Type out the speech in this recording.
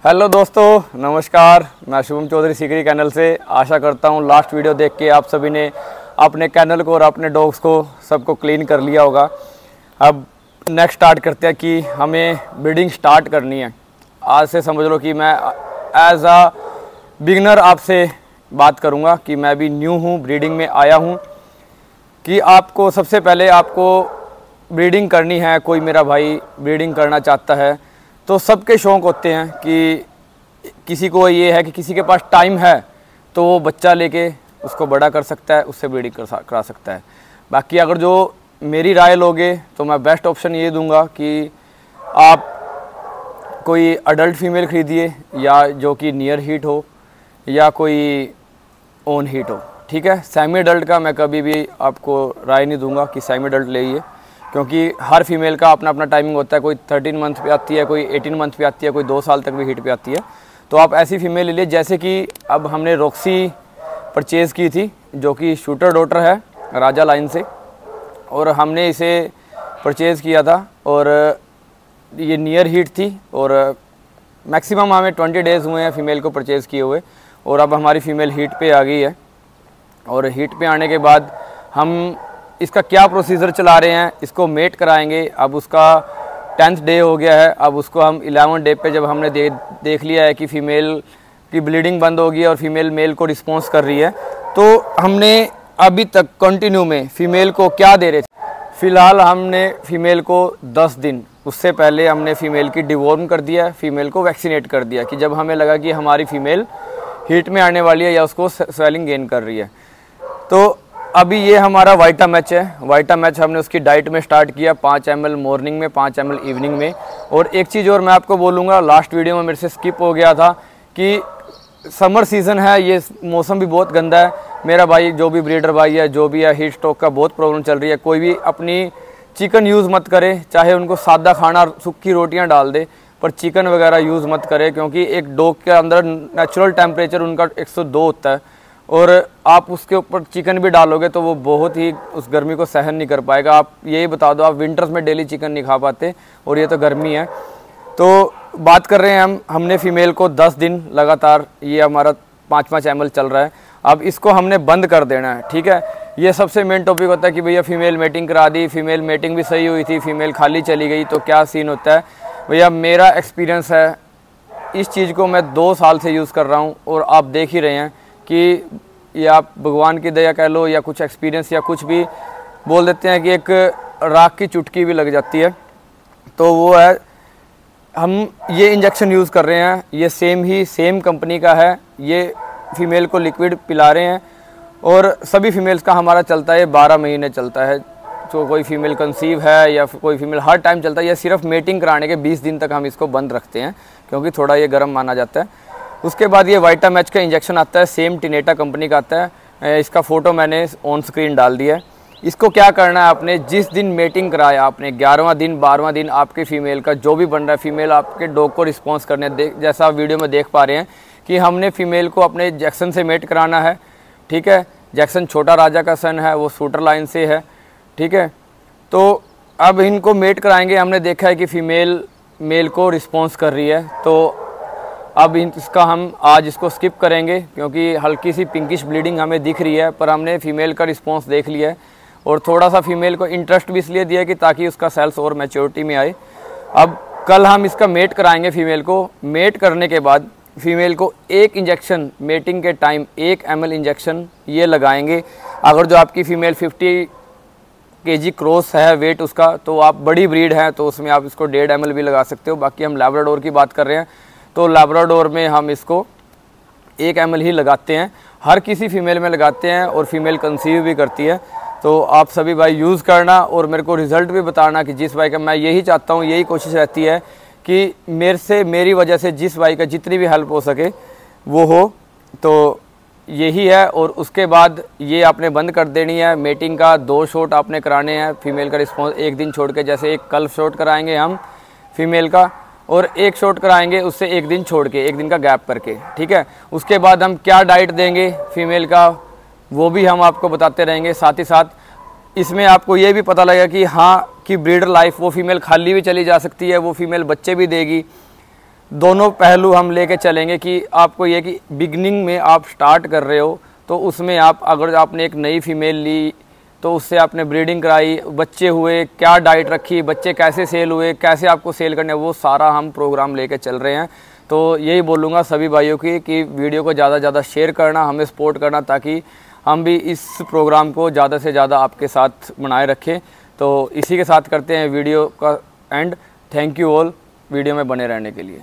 Hello दोस्तों, नमस्कार। मैं शुभम चौधरी सीकरी कैनल से। आशा करता हूँ लास्ट वीडियो देख के आप सभी ने अपने कैनल को और अपने डॉग्स को सबको क्लीन कर लिया होगा। अब नेक्स्ट स्टार्ट करते हैं कि हमें ब्रीडिंग स्टार्ट करनी है। आज से समझ लो कि मैं एज अ बिगनर आपसे बात करूँगा कि मैं भी न्यू हूँ, ब्रीडिंग में आया हूँ। कि आपको सबसे पहले आपको ब्रीडिंग करनी है। कोई मेरा भाई ब्रीडिंग करना चाहता है तो सबके शौक़ होते हैं कि किसी को ये है कि किसी के पास टाइम है तो वो बच्चा लेके उसको बड़ा कर सकता है, उससे ब्रीडिंग करा सकता है। बाकी अगर जो मेरी राय लोगे तो मैं बेस्ट ऑप्शन ये दूंगा कि आप कोई अडल्ट फीमेल ख़रीदिए, या जो कि नियर हीट हो या कोई ओन हीट हो। ठीक है, सेमी अडल्ट का मैं कभी भी आपको राय नहीं दूंगा कि सेमी अडल्ट लेइए, क्योंकि हर फीमेल का अपना अपना टाइमिंग होता है। कोई 13 मंथ पे आती है, कोई 18 मंथ पे आती है, कोई 2 साल तक भी हीट पे आती है। तो आप ऐसी फीमेल ले लिए। जैसे कि अब हमने रॉक्सी परचेज़ की थी जो कि शूटर डॉटर है राजा लाइन से, और हमने इसे परचेज़ किया था और ये नियर हीट थी और मैक्सिमम हमें 20 डेज़ हुए हैं फीमेल को परचेज़ किए हुए। और अब हमारी फ़ीमेल हीट पे आ गई है और हीट पे आने के बाद हम इसका क्या प्रोसीजर चला रहे हैं, इसको मेट कराएंगे। अब उसका 10th डे हो गया है। अब उसको हम 11 डे पे जब हमने देख लिया है कि फ़ीमेल की ब्लीडिंग बंद होगी और फीमेल मेल को रिस्पॉन्स कर रही है, तो हमने अभी तक कंटिन्यू में फ़ीमेल को क्या दे रहे थे। फ़िलहाल हमने फ़ीमेल को 10 दिन, उससे पहले हमने फ़ीमेल की डिवॉर्म कर दिया है, फ़ीमेल को वैक्सीनेट कर दिया कि जब हमें लगा कि हमारी फ़ीमेल हीट में आने वाली है या उसको स्वेलिंग गेन कर रही है। तो अभी ये हमारा वाइटा मैच है। वाइटा मैच हमने उसकी डाइट में स्टार्ट किया, 5 ml मॉर्निंग में, 5 ml इवनिंग में। और एक चीज़ और मैं आपको बोलूँगा, लास्ट वीडियो में मेरे से स्किप हो गया था कि समर सीज़न है, ये मौसम भी बहुत गंदा है। मेरा भाई जो भी ब्रीडर भाई है, जो भी है, हीट स्ट्रोक का बहुत प्रॉब्लम चल रही है। कोई भी अपनी चिकन यूज़ मत करे, चाहे उनको सादा खाना सूखी रोटियाँ डाल दे, पर चिकन वगैरह यूज़ मत करे, क्योंकि एक डॉग के अंदर नेचुरल टेम्परेचर उनका 102 होता है और आप उसके ऊपर चिकन भी डालोगे तो वो बहुत ही उस गर्मी को सहन नहीं कर पाएगा। आप यही बता दो, आप विंटर्स में डेली चिकन नहीं खा पाते और ये तो गर्मी है। तो बात कर रहे हैं हमने फ़ीमेल को 10 दिन लगातार, ये हमारा 5-5 ml चल रहा है। अब इसको हमने बंद कर देना है। ठीक है, ये सबसे मेन टॉपिक होता है कि भैया फ़ीमेल मेटिंग करा दी, फ़ीमेल मेटिंग भी सही हुई थी, फ़ीमेल खाली चली गई तो क्या सीन होता है। भैया मेरा एक्सपीरियंस है, इस चीज़ को मैं 2 साल से यूज़ कर रहा हूँ और आप देख ही रहे हैं कि ये आप भगवान की दया कह लो या कुछ एक्सपीरियंस या कुछ भी बोल देते हैं कि एक राख की चुटकी भी लग जाती है। तो वो है, हम ये इंजेक्शन यूज़ कर रहे हैं, ये सेम कंपनी का है। ये फ़ीमेल को लिक्विड पिला रहे हैं और सभी फीमेल्स का हमारा चलता है, 12 महीने चलता है। तो कोई फीमेल कंसीव है या कोई फीमेल हर टाइम चलता है। ये सिर्फ मेटिंग कराने के 20 दिन तक हम इसको बंद रखते हैं, क्योंकि थोड़ा ये गर्म माना जाता है। उसके बाद ये वाइटा मैच का इंजेक्शन आता है, सेम टिनेटा कंपनी का आता है। इसका फ़ोटो मैंने ऑन स्क्रीन डाल दिया है। इसको क्या करना है, आपने जिस दिन मेटिंग कराया, आपने 11वां दिन 12वां दिन आपके फ़ीमेल का जो भी बन रहा है, फ़ीमेल आपके डॉग को रिस्पॉन्स करने जैसा आप वीडियो में देख पा रहे हैं कि हमने फ़ीमेल को अपने जैक्सन से मेट कराना है। ठीक है, जैक्सन छोटा राजा का सन है, वो शूटर लाइन से है। ठीक है, तो अब इनको मेट कराएंगे। हमने देखा है कि फ़ीमेल मेल को रिस्पॉन्स कर रही है, तो अब इसका हम आज इसको स्किप करेंगे, क्योंकि हल्की सी पिंकिश ब्लीडिंग हमें दिख रही है, पर हमने फ़ीमेल का रिस्पांस देख लिया है और थोड़ा सा फ़ीमेल को इंटरेस्ट भी इसलिए दिया कि ताकि उसका सेल्स और मैच्योरिटी में आए। अब कल हम इसका मेट कराएंगे फ़ीमेल को। मेट करने के बाद फ़ीमेल को एक इंजेक्शन मेटिंग के टाइम 1 ml इंजेक्शन ये लगाएंगे। अगर जो आपकी फ़ीमेल 50 kg क्रॉस है वेट उसका, तो आप बड़ी ब्रीड है तो उसमें आप इसको 1.5 ml भी लगा सकते हो। बाकी हम लैब्राडोर की बात कर रहे हैं तो लैब्राडोर में हम इसको 1 ml ही लगाते हैं, हर किसी फीमेल में लगाते हैं और फीमेल कंसीव भी करती है। तो आप सभी भाई यूज़ करना और मेरे को रिज़ल्ट भी बताना कि जिस भाई का, मैं यही चाहता हूँ, यही कोशिश रहती है कि मेरी वजह से जिस भाई का जितनी भी हेल्प हो सके वो हो, तो यही है। और उसके बाद ये आपने बंद कर देनी है। मेटिंग का 2 शॉट आपने कराने हैं। फीमेल का रिस्पॉन्स एक दिन छोड़ के, जैसे एक कल शॉट कराएंगे हम फीमेल का और एक शॉट कराएंगे उससे एक दिन छोड़ के, एक दिन का गैप करके। ठीक है, उसके बाद हम क्या डाइट देंगे फीमेल का वो भी हम आपको बताते रहेंगे। साथ ही साथ इसमें आपको ये भी पता लगेगा कि हाँ कि ब्रीडर लाइफ, वो फीमेल खाली भी चली जा सकती है, वो फीमेल बच्चे भी देगी। दोनों पहलू हम लेके चलेंगे कि आपको ये कि बिगनिंग में आप स्टार्ट कर रहे हो तो उसमें आप अगर आपने एक नई फीमेल ली तो उससे आपने ब्रीडिंग कराई, बच्चे हुए, क्या डाइट रखी, बच्चे कैसे सेल हुए, कैसे आपको सेल करने, वो सारा हम प्रोग्राम लेके चल रहे हैं। तो यही बोलूँगा सभी भाइयों की कि वीडियो को ज़्यादा से ज़्यादा शेयर करना, हमें सपोर्ट करना, ताकि हम भी इस प्रोग्राम को ज़्यादा से ज़्यादा आपके साथ बनाए रखें। तो इसी के साथ करते हैं वीडियो का and. Thank you all video में बने रहने के लिए।